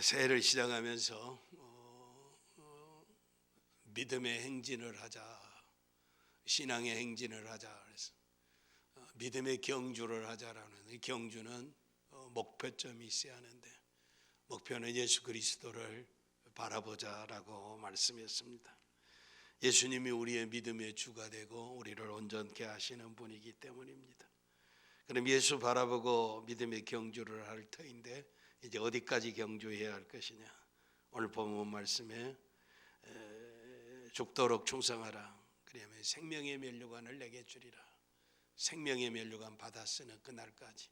새해를 시작하면서 믿음의 행진을 하자, 신앙의 행진을 하자 그래서 믿음의 경주를 하자라는, 이 경주는 목표점이 있어야 하는데 목표는 예수 그리스도를 바라보자라고 말씀했습니다. 예수님이 우리의 믿음의 주가 되고 우리를 온전케 하시는 분이기 때문입니다. 그럼 예수 바라보고 믿음의 경주를 할 터인데 이제 어디까지 경주해야 할 것이냐? 오늘 본문 말씀에 죽도록 충성하라. 그러면 생명의 면류관을 내게 주리라. 생명의 면류관 받아 쓰는 그날까지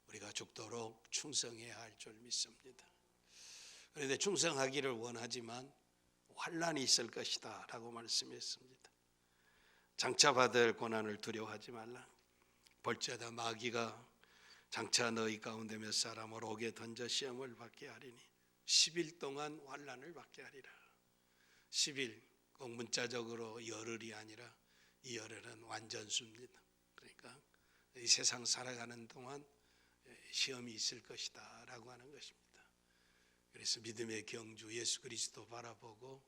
우리가 죽도록 충성해야 할 줄 믿습니다. 그런데 충성하기를 원하지만 환난이 있을 것이다 라고 말씀했습니다. 장차 받을 고난을 두려워하지 말라. 볼지어다 마귀가 장차 너희 가운데 몇 사람을 옥에 던져 시험을 받게 하리니 10일 동안 환난을 받게 하리라. 10일 꼭 문자적으로 열흘이 아니라 이 열흘은 완전수입니다. 그러니까 이 세상 살아가는 동안 시험이 있을 것이다 라고 하는 것입니다. 그래서 믿음의 경주 예수 그리스도 바라보고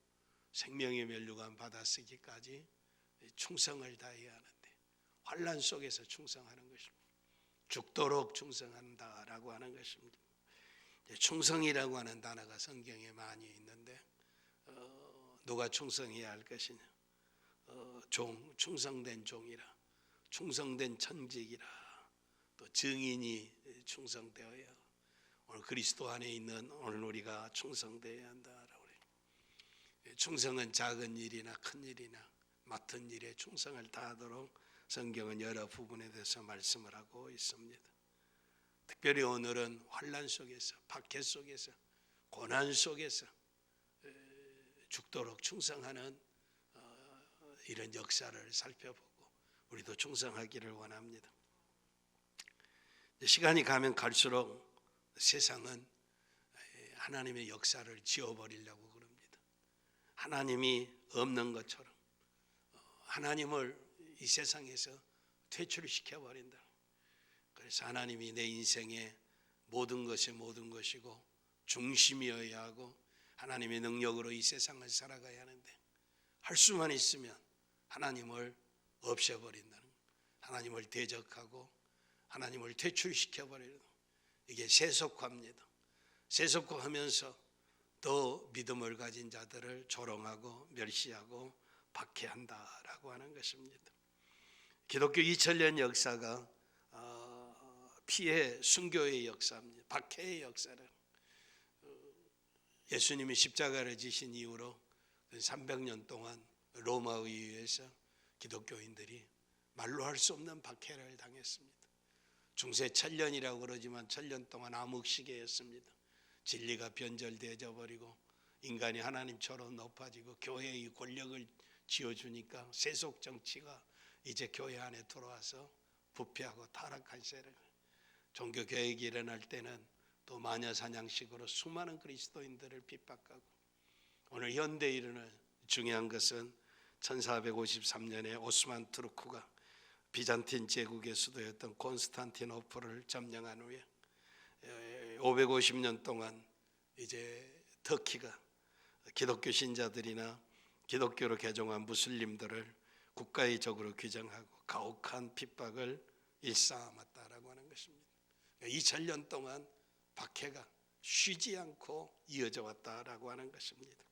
생명의 면류관 받아쓰기까지 충성을 다해야 하는데 환난 속에서 충성하는 것입니다. 죽도록 충성한다라고 하는 것입니다. 충성이라고 하는 단어가 성경에 많이 있는데 누가 충성해야 할 것이냐? 충성된 종이라, 충성된 천직이라, 또 증인이 충성되어야 오늘 그리스도 안에 있는 오늘 우리가 충성되어야 한다라고 해요. 충성은 작은 일이나 큰 일이나 맡은 일에 충성을 다하도록 성경은 여러 부분에 대해서 말씀을 하고 있습니다. 특별히 오늘은 환난 속에서, 박해 속에서, 고난 속에서 죽도록 충성하는 이런 역사를 살펴보고 우리도 충성하기를 원합니다. 시간이 가면 갈수록 세상은 하나님의 역사를 지워버리려고 그럽니다. 하나님이 없는 것처럼 하나님을 이 세상에서 퇴출시켜버린다. 그래서 하나님이 내 인생의 모든 것이 모든 것이고 중심이어야 하고 하나님의 능력으로 이 세상을 살아가야 하는데 할 수만 있으면 하나님을 없애버린다는 거예요. 하나님을 대적하고 하나님을 퇴출시켜버리는 거예요. 이게 세속화입니다. 세속화하면서 더 믿음을 가진 자들을 조롱하고 멸시하고 박해한다라고 하는 것입니다. 기독교 2000년 역사가 피해 순교의 역사입니다. 박해의 역사를 예수님이 십자가를 지신 이후로 300년 동안 로마에 의해서 기독교인들이 말로 할 수 없는 박해를 당했습니다. 중세 천년이라고 그러지만 천년 동안 암흑시계였습니다. 진리가 변절되어 버리고 인간이 하나님처럼 높아지고 교회의 권력을 쥐어주니까 세속 정치가 이제 교회 안에 들어와서 부패하고 타락한 세력. 종교 개혁이 일어날 때는 또 마녀 사냥식으로 수많은 그리스도인들을 핍박하고 오늘 현대에 이르는 중요한 것은 1453년에 오스만 투르크가 비잔틴 제국의 수도였던 콘스탄티노플을 점령한 후에 550년 동안 이제 터키가 기독교 신자들이나 기독교로 개종한 무슬림들을 국가의 적으로 규정하고 가혹한 핍박을 일삼았다라고 하는 것입니다. 2000년 동안 박해가 쉬지 않고 이어져 왔다라고 하는 것입니다.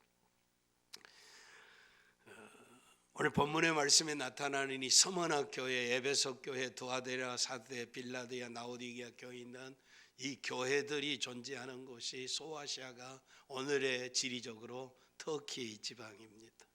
오늘 본문의 말씀에 나타나는 이 서머나 교회, 에베소 교회, 두아데라, 사데, 빌라드야, 나오디게아 교회 있는 이 교회들이 존재하는 곳이 소아시아가 오늘의 지리적으로 터키 지방입니다.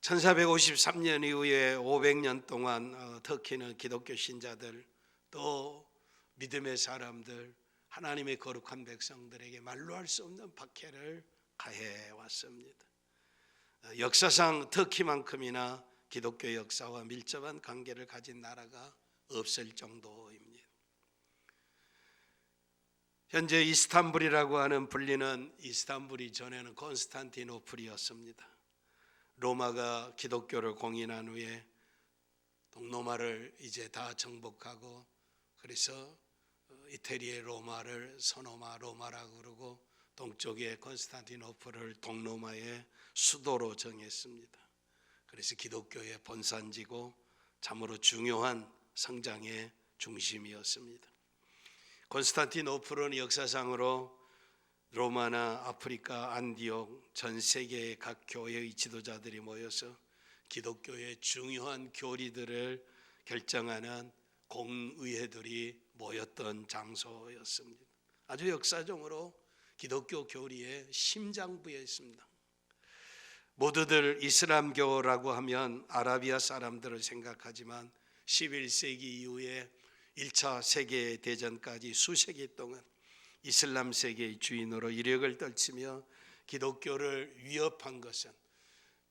1453년 이후에 500년 동안 터키는 기독교 신자들 또 믿음의 사람들 하나님의 거룩한 백성들에게 말로 할 수 없는 박해를 가해 왔습니다. 역사상 터키만큼이나 기독교 역사와 밀접한 관계를 가진 나라가 없을 정도입니다. 현재 이스탄불이라고 하는 불리는 이스탄불이 전에는 콘스탄티노플이었습니다. 로마가 기독교를 공인한 후에 동로마를 이제 다 정복하고 그래서 이태리의 로마를 서노마 로마라고 그러고 동쪽의 콘스탄티노플을 동로마의 수도로 정했습니다. 그래서 기독교의 본산지고 참으로 중요한 성장의 중심이었습니다. 콘스탄티노플은 역사상으로 로마나 아프리카, 안디옥 전 세계의 각 교회의 지도자들이 모여서 기독교의 중요한 교리들을 결정하는 공의회들이 모였던 장소였습니다. 아주 역사적으로 기독교 교리의 심장부에 있습니다. 모두들 이슬람교라고 하면 아라비아 사람들을 생각하지만 11세기 이후에 1차 세계대전까지 수세기 동안 이슬람 세계의 주인으로 이력을 떨치며 기독교를 위협한 것은,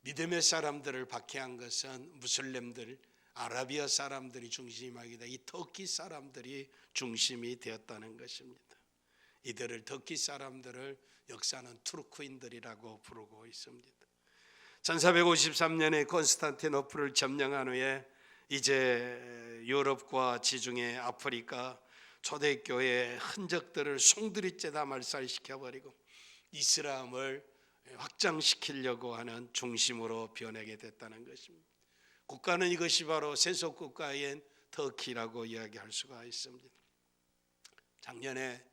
믿음의 사람들을 박해한 것은 무슬림들, 아라비아 사람들이 중심이기다. 이 터키 사람들이 중심이 되었다는 것입니다. 이들을 터키 사람들을 역사는 투르크인들이라고 부르고 있습니다. 1453년에 콘스탄티노플을 점령한 후에 이제 유럽과 지중해 아프리카 초대교회의 흔적들을 송두리째 말살시켜버리고 이슬람을 확장시키려고 하는 중심으로 변하게 됐다는 것입니다. 국가는 이것이 바로 세속국가인 터키라고 이야기할 수가 있습니다. 작년에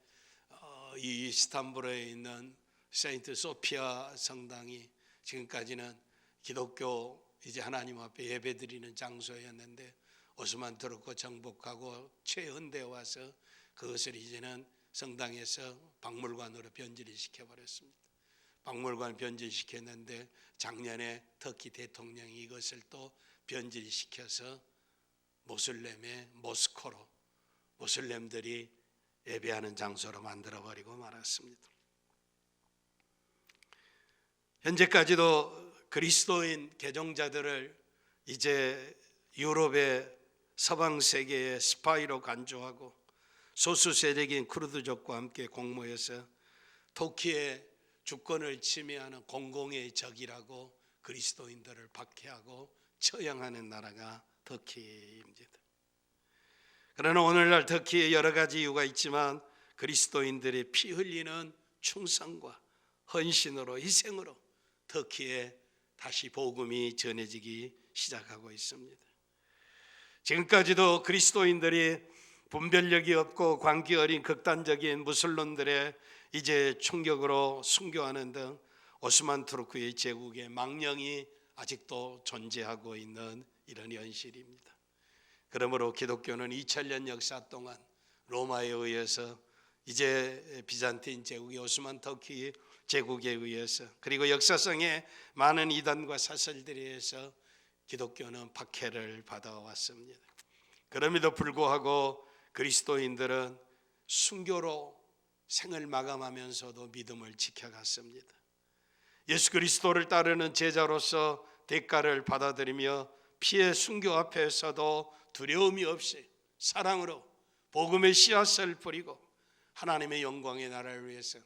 이 이스탄불에 있는 세인트 소피아 성당이 지금까지는 기독교 이제 하나님 앞에 예배드리는 장소였는데 오스만 투르크 정복하고 최현대에 와서 그것을 이제는 성당에서 박물관으로 변질을 시켜버렸습니다. 박물관 변질시켰는데 작년에 터키 대통령이 이것을 또 변질시켜서 모슬렘의 모스코로 모슬렘들이 예배하는 장소로 만들어버리고 말았습니다. 현재까지도 그리스도인 개종자들을 이제 유럽의 서방 세계의 스파이로 간주하고 소수 세력인 쿠르드족과 함께 공모해서 터키의 주권을 침해하는 공공의 적이라고 그리스도인들을 박해하고 처형하는 나라가 터키입니다. 그러나 오늘날 터키에 여러 가지 이유가 있지만 그리스도인들이 피 흘리는 충성과 헌신으로 희생으로 터키에 다시 복음이 전해지기 시작하고 있습니다. 지금까지도 그리스도인들이 분별력이 없고 광기 어린 극단적인 무슬림들의 이제 충격으로 순교하는 등 오스만 투르크의 제국의 망령이 아직도 존재하고 있는 이런 현실입니다. 그러므로 기독교는 2000년 역사 동안 로마에 의해서 이제 비잔틴 제국의 오스만 터키 제국에 의해서 그리고 역사상의 많은 이단과 사설들에 의해서 기독교는 박해를 받아왔습니다. 그럼에도 불구하고 그리스도인들은 순교로 생을 마감하면서도 믿음을 지켜갔습니다. 예수 그리스도를 따르는 제자로서 대가를 받아들이며 피의 순교 앞에서도 두려움이 없이 사랑으로 복음의 씨앗을 뿌리고 하나님의 영광의 나라를 위해서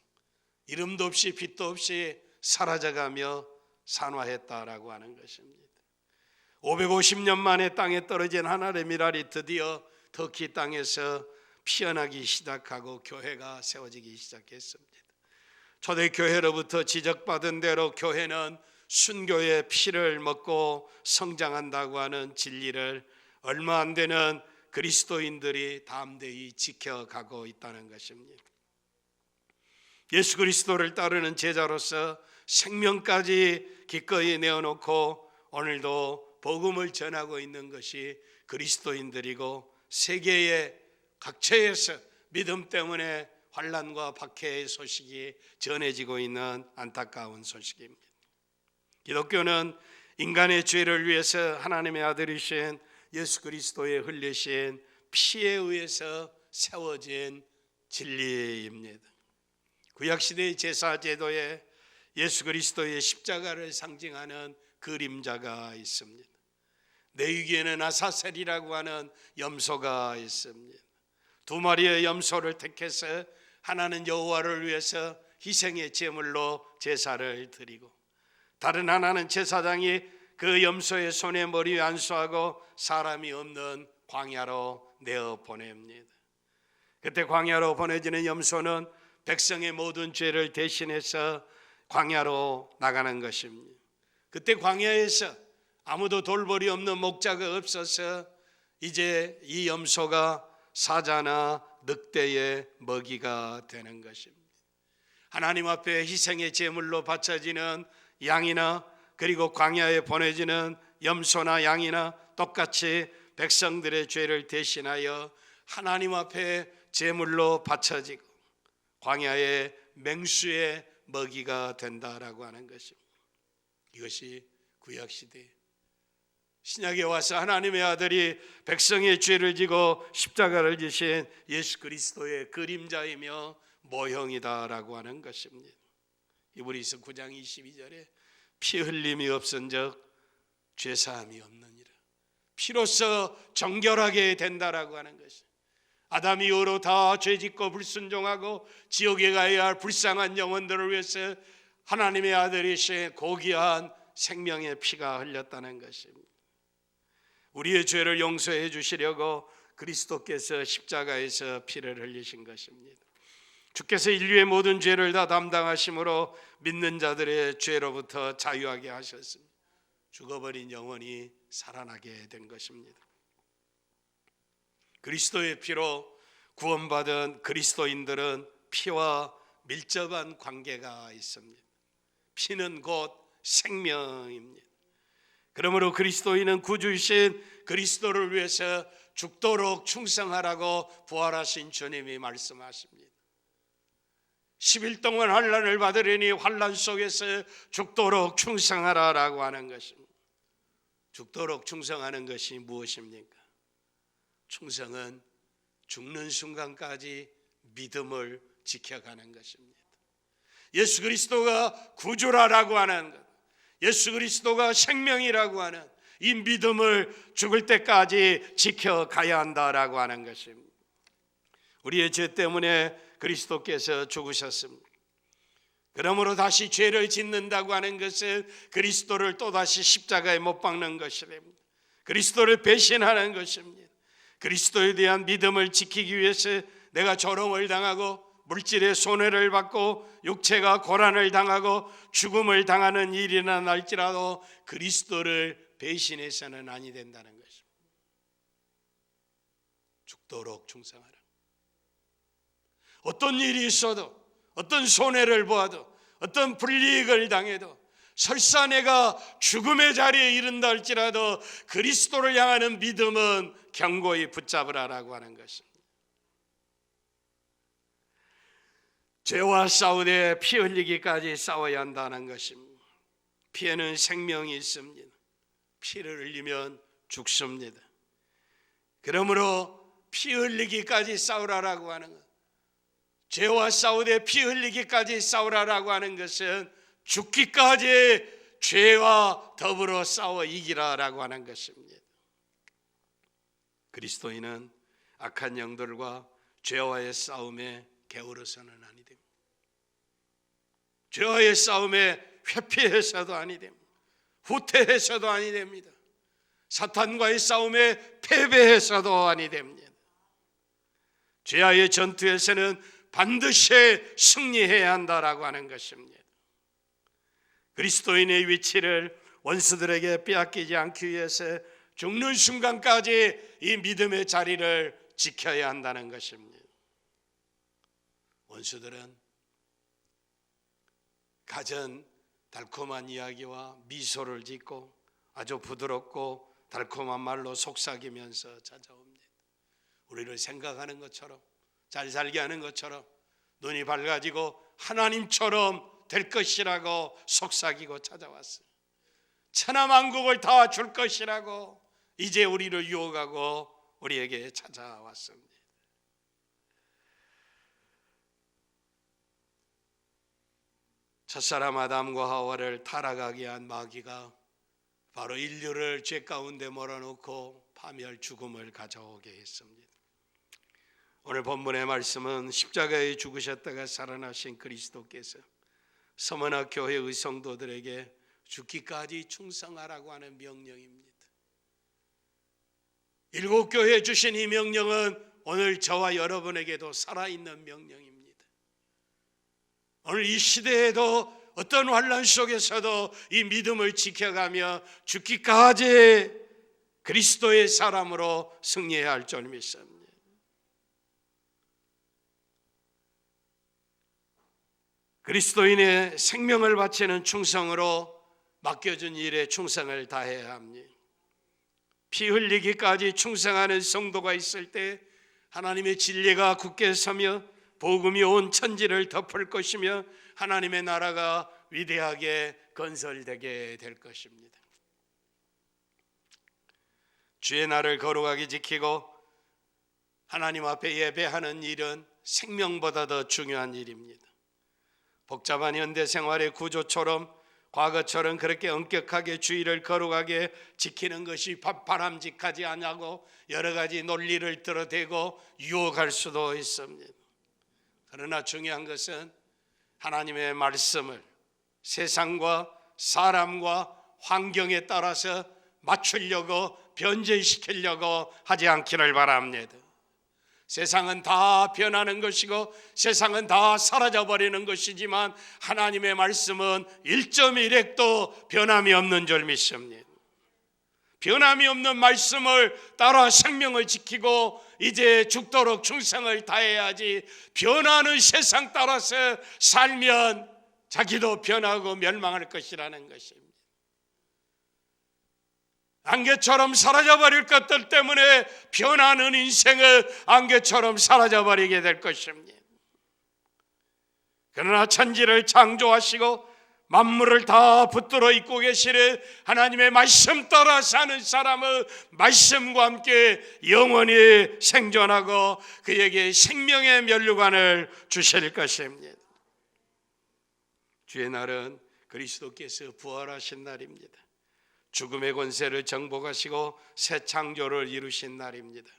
이름도 없이 빛도 없이 사라져가며 산화했다라고 하는 것입니다. 550년 만에 땅에 떨어진 하나님의 미랄이 드디어 터키 땅에서 피어나기 시작하고 교회가 세워지기 시작했습니다. 초대교회로부터 지적받은 대로 교회는 순교의 피를 먹고 성장한다고 하는 진리를 얼마 안 되는 그리스도인들이 담대히 지켜가고 있다는 것입니다. 예수 그리스도를 따르는 제자로서 생명까지 기꺼이 내어놓고 오늘도 복음을 전하고 있는 것이 그리스도인들이고 세계의 각처에서 믿음 때문에 환난과 박해의 소식이 전해지고 있는 안타까운 소식입니다. 기독교는 인간의 죄를 위해서 하나님의 아들이신 예수 그리스도의 흘리신 피에 의해서 세워진 진리입니다. 구약시대의 제사제도에 예수 그리스도의 십자가를 상징하는 그림자가 있습니다. 내위기에는 아사셀이라고 하는 염소가 있습니다. 두 마리의 염소를 택해서 하나는 여호와를 위해서 희생의 제물로 제사를 드리고 다른 하나는 제사장이 그 염소의 손에 머리에 안수하고 사람이 없는 광야로 내어 보냅니다. 그때 광야로 보내지는 염소는 백성의 모든 죄를 대신해서 광야로 나가는 것입니다. 그때 광야에서 아무도 돌볼이 없는 목자가 없어서 이제 이 염소가 사자나 늑대의 먹이가 되는 것입니다. 하나님 앞에 희생의 제물로 바쳐지는 양이나 그리고 광야에 보내지는 염소나 양이나 똑같이 백성들의 죄를 대신하여 하나님 앞에 제물로 바쳐지고 광야의 맹수의 먹이가 된다라고 하는 것입니다. 이것이 구약시대, 신약에 와서 하나님의 아들이 백성의 죄를 지고 십자가를 지신 예수 그리스도의 그림자이며 모형이다라고 하는 것입니다. 히브리서 9장 22절에 피 흘림이 없은즉 죄사함이 없느니라. 피로써 정결하게 된다라고 하는 것이, 아담 이후로 다 죄짓고 불순종하고 지옥에 가야 할 불쌍한 영혼들을 위해서 하나님의 아들이신 고귀한 생명의 피가 흘렸다는 것입니다. 우리의 죄를 용서해 주시려고 그리스도께서 십자가에서 피를 흘리신 것입니다. 주께서 인류의 모든 죄를 다 담당하심으로 믿는 자들의 죄로부터 자유하게 하셨습니다. 죽어버린 영혼이 살아나게 된 것입니다. 그리스도의 피로 구원받은 그리스도인들은 피와 밀접한 관계가 있습니다. 피는 곧 생명입니다. 그러므로 그리스도인은 구주이신 그리스도를 위해서 죽도록 충성하라고 부활하신 주님이 말씀하십니다. 10일 동안 환난을 받으려니 환난 속에서 죽도록 충성하라라고 하는 것입니다. 죽도록 충성하는 것이 무엇입니까? 충성은 죽는 순간까지 믿음을 지켜가는 것입니다. 예수 그리스도가 구주라라고 하는 것, 예수 그리스도가 생명이라고 하는 이 믿음을 죽을 때까지 지켜가야 한다라고 하는 것입니다. 우리의 죄 때문에 그리스도께서 죽으셨습니다. 그러므로 다시 죄를 짓는다고 하는 것은 그리스도를 또다시 십자가에 못 박는 것입니다. 그리스도를 배신하는 것입니다. 그리스도에 대한 믿음을 지키기 위해서 내가 조롱을 당하고 물질의 손해를 받고 육체가 고난을 당하고 죽음을 당하는 일이나 날지라도 그리스도를 배신해서는 아니 된다는 것입니다. 죽도록 충성하라. 어떤 일이 있어도, 어떤 손해를 보아도, 어떤 불이익을 당해도, 설사 내가 죽음의 자리에 이른다 할지라도 그리스도를 향하는 믿음은 견고히 붙잡으라라고 하는 것입니다. 죄와 싸우되 피 흘리기까지 싸워야 한다는 것입니다. 피에는 생명이 있습니다. 피를 흘리면 죽습니다. 그러므로 피 흘리기까지 싸우라라고 하는 것, 죄와 싸우되 피 흘리기까지 싸우라라고 하는 것은 죽기까지 죄와 더불어 싸워 이기라라고 하는 것입니다. 그리스도인은 악한 영들과 죄와의 싸움에 게으르서는 아니 됩니다. 죄와의 싸움에 회피해서도 아니 됩니다. 후퇴해서도 아니 됩니다. 사탄과의 싸움에 패배해서도 아니 됩니다. 죄와의 전투에서는 반드시 승리해야 한다라고 하는 것입니다. 그리스도인의 위치를 원수들에게 빼앗기지 않기 위해서 죽는 순간까지 이 믿음의 자리를 지켜야 한다는 것입니다. 원수들은 갖은 달콤한 이야기와 미소를 짓고 아주 부드럽고 달콤한 말로 속삭이면서 찾아옵니다. 우리를 생각하는 것처럼, 잘 살게 하는 것처럼, 눈이 밝아지고 하나님처럼 될 것이라고 속삭이고 찾아왔어요. 천하만국을 다 줄 것이라고 이제 우리를 유혹하고 우리에게 찾아왔습니다. 첫사람 아담과 하와를 타락하게 한 마귀가 바로 인류를 죄 가운데 몰아넣고 파멸 죽음을 가져오게 했습니다. 오늘 본문의 말씀은 십자가에 죽으셨다가 살아나신 그리스도께서 서머나 교회의 성도들에게 죽기까지 충성하라고 하는 명령입니다. 일곱 교회에 주신 이 명령은 오늘 저와 여러분에게도 살아있는 명령입니다. 오늘 이 시대에도 어떤 환난 속에서도 이 믿음을 지켜가며 죽기까지 그리스도의 사람으로 승리해야 할 줄 믿습니다. 그리스도인의 생명을 바치는 충성으로 맡겨준 일에 충성을 다해야 합니다. 피 흘리기까지 충성하는 성도가 있을 때 하나님의 진리가 굳게 서며 복음이 온 천지를 덮을 것이며 하나님의 나라가 위대하게 건설되게 될 것입니다. 주의 날을 거룩하게 지키고 하나님 앞에 예배하는 일은 생명보다 더 중요한 일입니다. 복잡한 현대 생활의 구조처럼 과거처럼 그렇게 엄격하게 주의를 거룩하게 지키는 것이 바람직하지 않냐고 여러 가지 논리를 들어대고 유혹할 수도 있습니다. 그러나 중요한 것은 하나님의 말씀을 세상과 사람과 환경에 따라서 맞추려고 변질시키려고 하지 않기를 바랍니다. 세상은 다 변하는 것이고 세상은 다 사라져버리는 것이지만 하나님의 말씀은 1.1핵도 변함이 없는 줄 믿습니다. 변함이 없는 말씀을 따라 생명을 지키고 이제 죽도록 충성을 다해야지, 변하는 세상 따라서 살면 자기도 변하고 멸망할 것이라는 것입니다. 안개처럼 사라져버릴 것들 때문에 변하는 인생을 안개처럼 사라져버리게 될 것입니다. 그러나 천지를 창조하시고 만물을 다 붙들어 입고 계시는 하나님의 말씀 따라 사는 사람은 말씀과 함께 영원히 생존하고 그에게 생명의 면류관을 주실 것입니다. 주의 날은 그리스도께서 부활하신 날입니다. 죽음의 권세를 정복하시고 새 창조를 이루신 날입니다.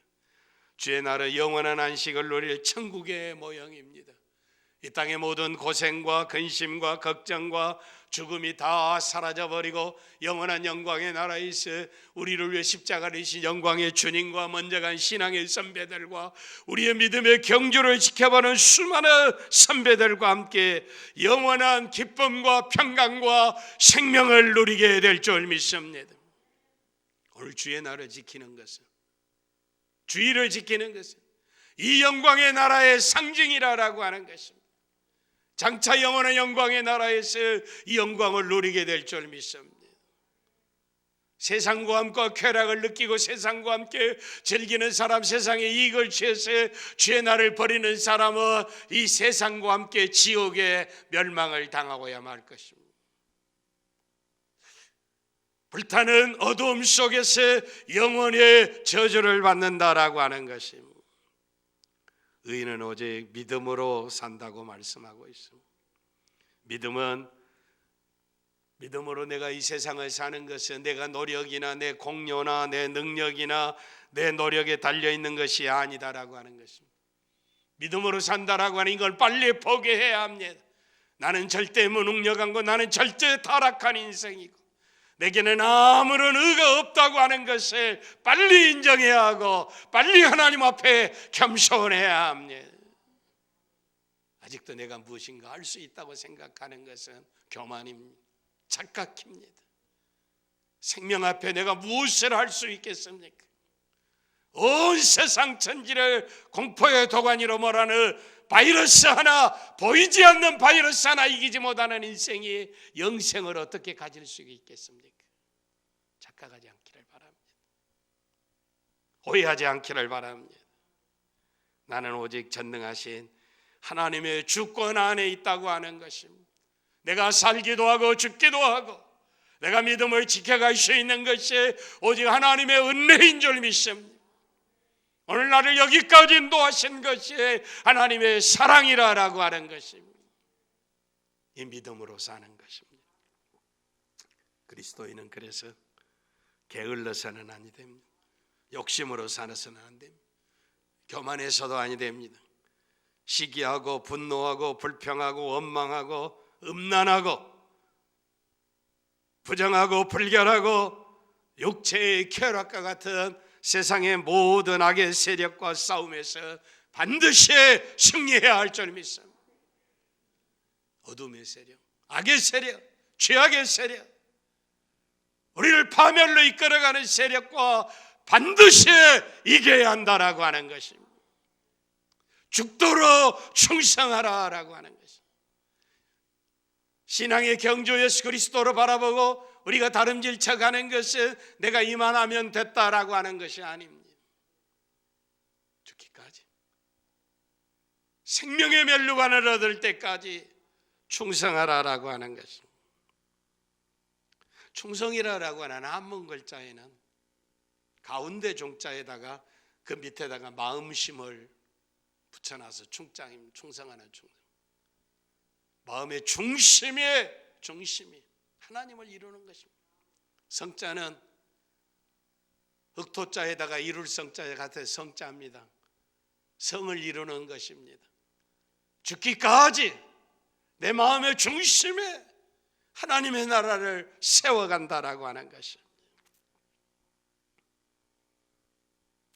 주의 날은 영원한 안식을 누릴 천국의 모형입니다. 이 땅의 모든 고생과 근심과 걱정과 죽음이 다 사라져버리고 영원한 영광의 나라에서 우리를 위해 십자가를 지신 영광의 주님과 먼저 간 신앙의 선배들과 우리의 믿음의 경주를 지켜보는 수많은 선배들과 함께 영원한 기쁨과 평강과 생명을 누리게 될 줄 믿습니다. 오늘 주의 날을 지키는 것은, 주의를 지키는 것은 이 영광의 나라의 상징이라고 하는 것입니다. 장차 영원한 영광의 나라에서 이 영광을 누리게 될 줄 믿습니다. 세상과 함께 쾌락을 느끼고 세상과 함께 즐기는 사람, 세상의 이익을 취해서 주의 날을 버리는 사람은 이 세상과 함께 지옥의 멸망을 당하고야 말 것입니다. 불타는 어두움 속에서 영원히 저주를 받는다라고 하는 것입니다. 의인은 오직 믿음으로 산다고 말씀하고 있습니다. 믿음으로 내가 이 세상을 사는 것은 내가 노력이나 내 공로나 내 능력이나 내 노력에 달려있는 것이 아니다라고 하는 것입니다. 믿음으로 산다라고 하는 이걸 빨리 포기해야 합니다. 나는 절대 무능력한 거, 나는 절대 타락한 인생이고 내게는 아무런 의가 없다고 하는 것을 빨리 인정해야 하고 빨리 하나님 앞에 겸손해야 합니다. 아직도 내가 무엇인가 할 수 있다고 생각하는 것은 교만입니다. 착각입니다. 생명 앞에 내가 무엇을 할 수 있겠습니까? 온 세상 천지를 공포의 도가니로 몰아넣은 바이러스 하나, 보이지 않는 바이러스 하나 이기지 못하는 인생이 영생을 어떻게 가질 수 있겠습니까? 착각하지 않기를 바랍니다. 오해하지 않기를 바랍니다. 나는 오직 전능하신 하나님의 주권 안에 있다고 하는 것입니다. 내가 살기도 하고 죽기도 하고 내가 믿음을 지켜갈 수 있는 것이 오직 하나님의 은혜인 줄 믿습니다. 오늘 나를 여기까지 인도하신 것이 하나님의 사랑이라고 하는 것입니다. 이 믿음으로 사는 것입니다. 그리스도인은 그래서 게을러서는 아니 됩니다. 욕심으로 살아서는 안 됩니다. 교만해서도 아니 됩니다. 시기하고 분노하고 불평하고 원망하고 음란하고 부정하고 불결하고 육체의 쾌락과 같은 세상의 모든 악의 세력과 싸움에서 반드시 승리해야 할 줄 믿습니다. 어둠의 세력, 악의 세력, 죄악의 세력, 우리를 파멸로 이끌어가는 세력과 반드시 이겨야 한다라고 하는 것입니다. 죽도록 충성하라라고 하는 것입니다. 신앙의 경주 예수 그리스도로 바라보고 우리가 다름질 척하는 것은 내가 이만하면 됐다라고 하는 것이 아닙니다. 죽기까지, 생명의 면류관을 얻을 때까지 충성하라라고 하는 것입니다. 충성이라고 하는 한문 글자에는 가운데 종자에다가 그 밑에다가 마음심을 붙여놔서 충성하는 충성. 마음의 중심이 하나님을 이루는 것입니다. 성자는 흑토자에다가 이룰 성자 같은 성자입니다. 성을 이루는 것입니다. 죽기까지 내 마음의 중심에 하나님의 나라를 세워간다라고 하는 것입니다.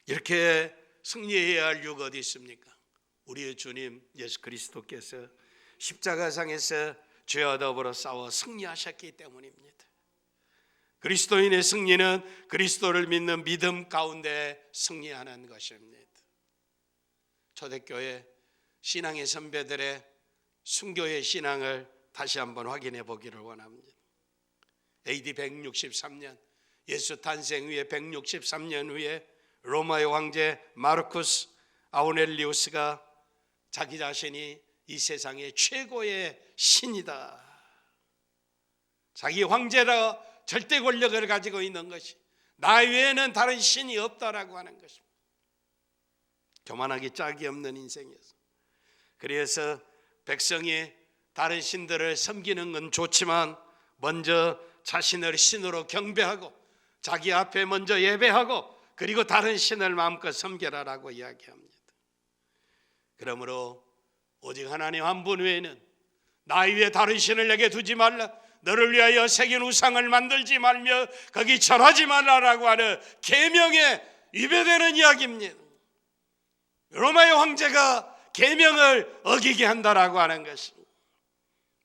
이렇게 승리해야 할 이유가 어디 있습니까? 우리의 주님 예수 그리스도께서 십자가상에서 죄와 더불어 싸워 승리하셨기 때문입니다. 그리스도인의 승리는 그리스도를 믿는 믿음 가운데 승리하는 것입니다. 초대교회 신앙의 선배들의 순교의 신앙을 다시 한번 확인해 보기를 원합니다. AD 163년 예수 탄생 후에 163년 후에 로마의 황제 마르쿠스 아우렐리우스가 자기 자신이 이 세상의 최고의 신이다, 자기 황제라 절대 권력을 가지고 있는 것이 나 외에는 다른 신이 없다라고 하는 것입니다. 교만하기 짝이 없는 인생이었어. 그래서 백성이 다른 신들을 섬기는 건 좋지만 먼저 자신을 신으로 경배하고 자기 앞에 먼저 예배하고 그리고 다른 신을 마음껏 섬겨라라고 이야기합니다. 그러므로 오직 하나님 한 분 외에는 나 위에 다른 신을 내게 두지 말라, 너를 위하여 새긴 우상을 만들지 말며 거기 절하지 말라라고 하는 계명에 위배되는 이야기입니다. 로마의 황제가 계명을 어기게 한다라고 하는 것입니다.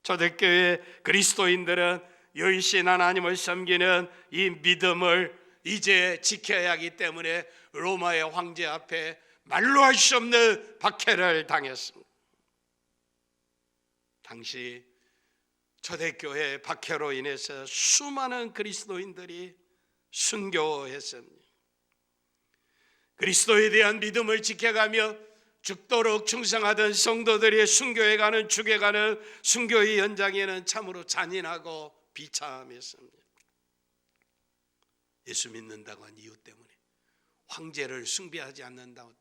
초대교회 그리스도인들은 여이신 하나님을 섬기는 이 믿음을 이제 지켜야 하기 때문에 로마의 황제 앞에 말로 할 수 없는 박해를 당했습니다. 당시 초대교회 박해로 인해서 수많은 그리스도인들이 순교했습니다. 그리스도에 대한 믿음을 지켜가며 죽도록 충성하던 성도들이 순교해가는 죽여가는 순교의 현장에는 참으로 잔인하고 비참했습니다. 예수 믿는다고 한 이유 때문에 황제를 숭배하지 않는다고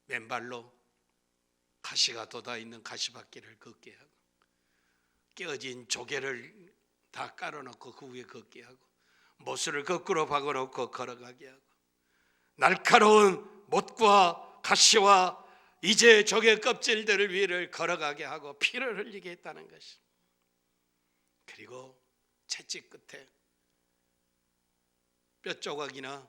맨발로 가시가 돋아있는 가시밭길을 걷게 하고 깨어진 조개를 다 깔아놓고 그 위에 걷게 하고 못을 거꾸로 박아놓고 걸어가게 하고 날카로운 못과 가시와 이제 조개 껍질들을 위를 걸어가게 하고 피를 흘리게 했다는 것이. 그리고 채찍 끝에 뼈조각이나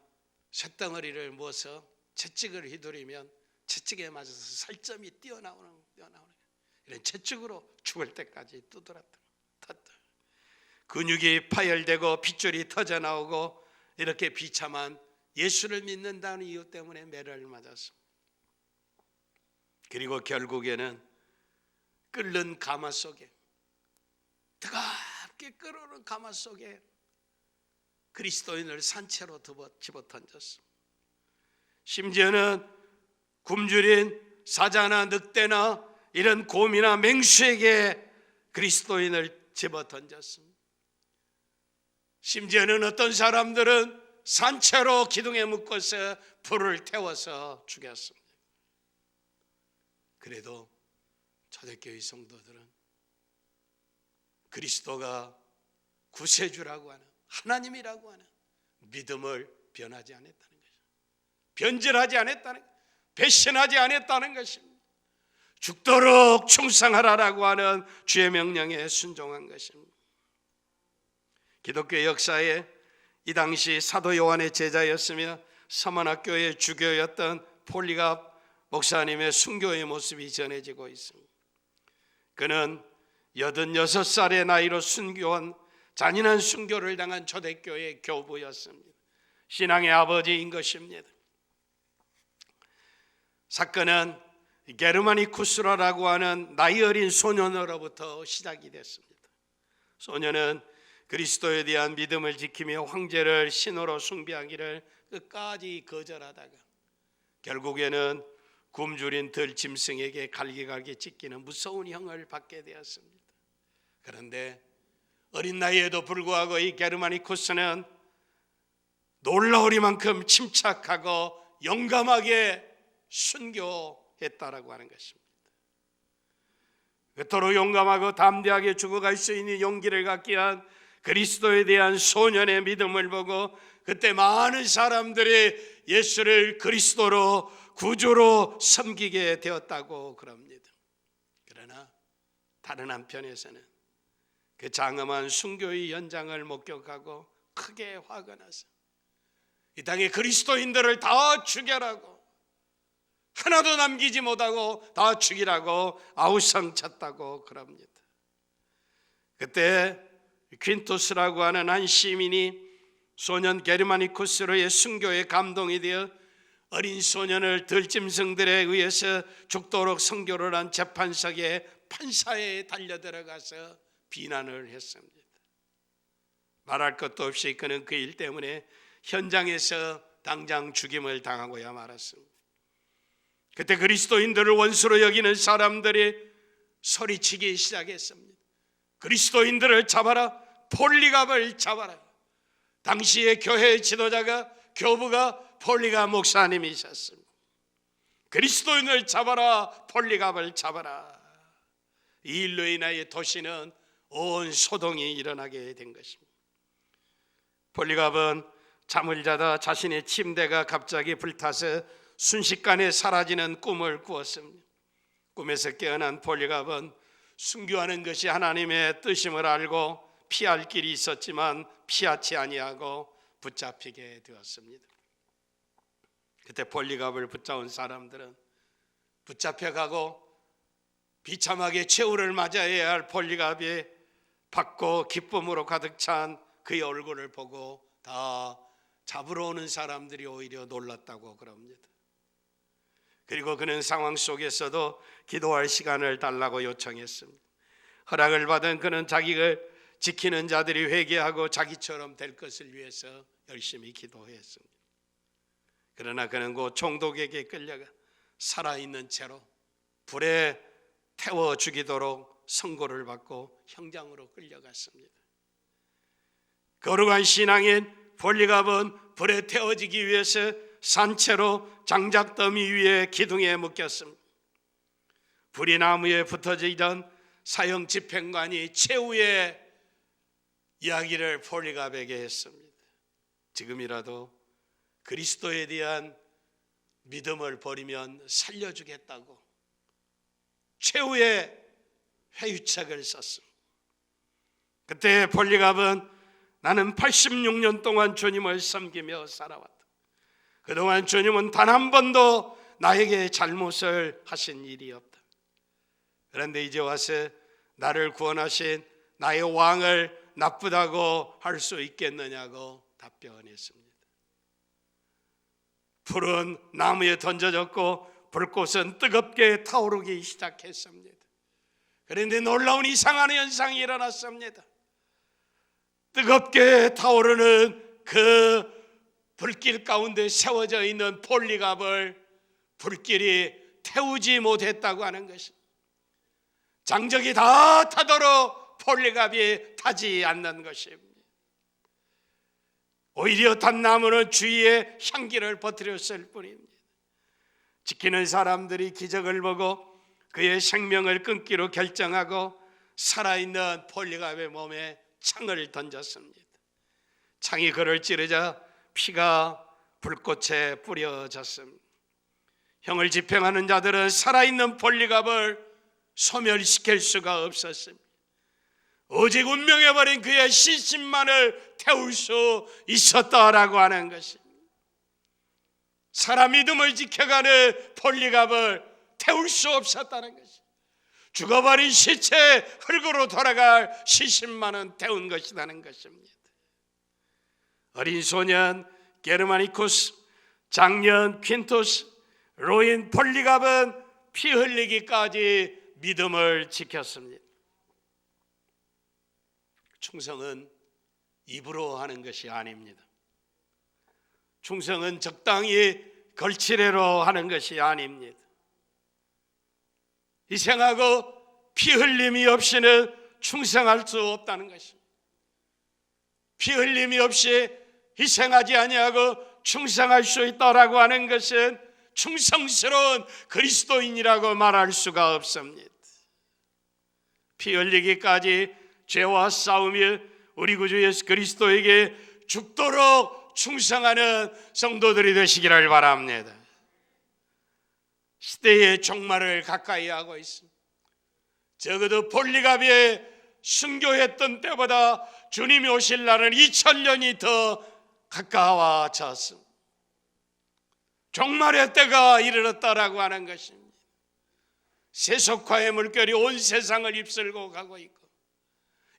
쇳덩어리를 모아서 채찍을 휘두르면 채찍에 맞아서 살점이 뛰어나오는 이런 채찍으로 죽을 때까지 두드렸다. 근육이 파열되고 핏줄이 터져나오고 이렇게 비참한 예수를 믿는다는 이유 때문에 매를 맞았습니다. 그리고 결국에는 끓는 가마 속에, 뜨겁게 끓어오른 가마 속에 그리스도인을 산채로 집어던졌습니다. 심지어는 굶주린 사자나 늑대나 이런 곰이나 맹수에게 그리스도인을 집어던졌습니다. 심지어는 어떤 사람들은 산채로 기둥에 묶어서 불을 태워서 죽였습니다. 그래도 초대교회 성도들은 그리스도가 구세주라고 하는 하나님이라고 하는 믿음을 변하지 않았다는 것입니다. 변절하지 않았다는, 배신하지 않았다는 것입니다. 죽도록 충성하라라고 하는 주의 명령에 순종한 것입니다. 기독교 역사에 이 당시 사도 요한의 제자였으며 서만학교의 주교였던 폴리갑 목사님의 순교의 모습이 전해지고 있습니다. 그는 86살의 나이로 순교한 잔인한 순교를 당한 초대교회 교부였습니다. 신앙의 아버지인 것입니다. 사건은 게르마니쿠스라고 하는 나이 어린 소년으로부터 시작이 됐습니다. 소년은 그리스도에 대한 믿음을 지키며 황제를 신으로 숭배하기를 끝까지 거절하다가 결국에는 굶주린 들짐승에게 갈기갈기 찢기는 무서운 형을 받게 되었습니다. 그런데 어린 나이에도 불구하고 이 게르마니쿠스는 놀라우리만큼 침착하고 용감하게 순교했다라고 하는 것입니다. 그토록 용감하고 담대하게 죽어갈 수 있는 용기를 갖게 한 그리스도에 대한 소년의 믿음을 보고 그때 많은 사람들이 예수를 그리스도로 구주로 섬기게 되었다고 그럽니다. 그러나 다른 한편에서는 그 장엄한 순교의 현장을 목격하고 크게 화가 나서 이 땅의 그리스도인들을 다 죽여라고, 하나도 남기지 못하고 다 죽이라고 아우성쳤다고 그럽니다. 그때 퀸토스라고 하는 한 시민이 소년 게르마니쿠스로의 순교에 감동이 되어 어린 소년을 들짐승들에 의해서 죽도록 선고를 한 재판석에 판사에 달려들어가서 비난을 했습니다. 말할 것도 없이 그는 그 일 때문에 현장에서 당장 죽임을 당하고야 말았습니다. 그때 그리스도인들을 원수로 여기는 사람들이 소리치기 시작했습니다. 그리스도인들을 잡아라, 폴리갑을 잡아라. 당시의 교회의 지도자가, 교부가 폴리갑 목사님이셨습니다. 그리스도인을 잡아라, 폴리갑을 잡아라. 이 일로 인하여 도시는 온 소동이 일어나게 된 것입니다. 폴리갑은 잠을 자다 자신의 침대가 갑자기 불타서 순식간에 사라지는 꿈을 꾸었습니다. 꿈에서 깨어난 폴리갑은 순교하는 것이 하나님의 뜻임을 알고 피할 길이 있었지만 피하지 아니하고 붙잡히게 되었습니다. 그때 폴리갑을 붙잡은 사람들은 붙잡혀가고 비참하게 최후를 맞아야 할 폴리갑이 받고 기쁨으로 가득 찬 그의 얼굴을 보고 다 잡으러 오는 사람들이 오히려 놀랐다고 그럽니다. 그리고 그는 상황 속에서도 기도할 시간을 달라고 요청했습니다. 허락을 받은 그는 자기를 지키는 자들이 회개하고 자기처럼 될 것을 위해서 열심히 기도했습니다. 그러나 그는 곧 총독에게 끌려가 살아있는 채로 불에 태워 죽이도록 선고를 받고 형장으로 끌려갔습니다. 거룩한 신앙인 폴리갑은 불에 태워지기 위해서 산채로 장작더미 위에 기둥에 묶였습니다. 불이 나무에 붙어지던 사형 집행관이 최후의 이야기를 폴리갑에게 했습니다. 지금이라도 그리스도에 대한 믿음을 버리면 살려주겠다고 최후의 회유책을 썼습니다. 그때 폴리갑은 나는 86년 동안 주님을 섬기며 살아왔다. 그동안 주님은 단 한 번도 나에게 잘못을 하신 일이 없다. 그런데 이제 와서 나를 구원하신 나의 왕을 나쁘다고 할 수 있겠느냐고 답변했습니다. 불은 나무에 던져졌고 불꽃은 뜨겁게 타오르기 시작했습니다. 그런데 놀라운 이상한 현상이 일어났습니다. 뜨겁게 타오르는 그 불길 가운데 세워져 있는 폴리갑을 불길이 태우지 못했다고 하는 것입니다. 장적이 다 타도록 폴리갑이 타지 않는 것입니다. 오히려 탄 나무는 주위에 향기를 퍼뜨렸을 뿐입니다. 지키는 사람들이 기적을 보고 그의 생명을 끊기로 결정하고 살아있는 폴리갑의 몸에 창을 던졌습니다. 창이 그를 찌르자 피가 불꽃에 뿌려졌습니다. 형을 집행하는 자들은 살아있는 폴리갑을 소멸시킬 수가 없었습니다. 오직 운명해버린 그의 신심만을 태울 수 있었다라고 하는 것입니다. 사람 믿음을 지켜가는 폴리갑을 태울 수 없었다는 것이, 죽어버린 시체 흙으로 돌아갈 시신만은 태운 것이라는 것입니다. 어린 소년 게르마니쿠스, 장년 퀸토스, 로인 폴리갑은 피 흘리기까지 믿음을 지켰습니다. 충성은 입으로 하는 것이 아닙니다. 충성은 적당히 걸치례로 하는 것이 아닙니다. 희생하고 피 흘림이 없이는 충성할 수 없다는 것입니다. 피 흘림이 없이 희생하지 아니하고 충성할 수 있다라고 하는 것은 충성스러운 그리스도인이라고 말할 수가 없습니다. 피 흘리기까지 죄와 싸우며 우리 구주 예수 그리스도에게 죽도록 충성하는 성도들이 되시기를 바랍니다. 시대의 종말을 가까이 하고 있습니다. 적어도 폴리갑이 순교했던 때보다 주님이 오실 날은 2000년이 더 가까워졌습니다. 종말의 때가 이르렀다라고 하는 것입니다. 세속화의 물결이 온 세상을 휩쓸고 가고 있고,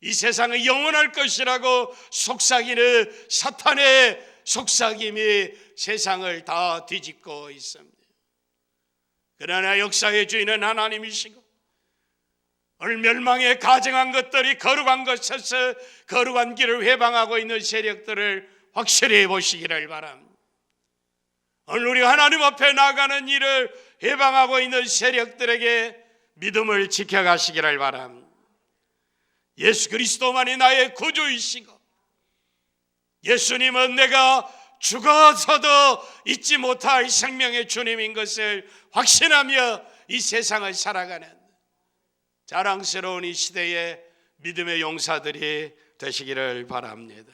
이 세상은 영원할 것이라고 속삭이는 사탄의 속삭임이 세상을 다 뒤집고 있습니다. 그러나 역사의 주인은 하나님이시고, 오늘 멸망에 가증한 것들이 거룩한 것에서 거룩한 길을 회방하고 있는 세력들을 확실히 보시기를 바랍니다. 오늘 우리 하나님 앞에 나가는 일을 회방하고 있는 세력들에게 믿음을 지켜가시기를 바랍니다. 예수 그리스도만이 나의 구주이시고, 예수님은 내가 죽어서도 잊지 못할 생명의 주님인 것을 확신하며 이 세상을 살아가는 자랑스러운 이 시대의 믿음의 용사들이 되시기를 바랍니다.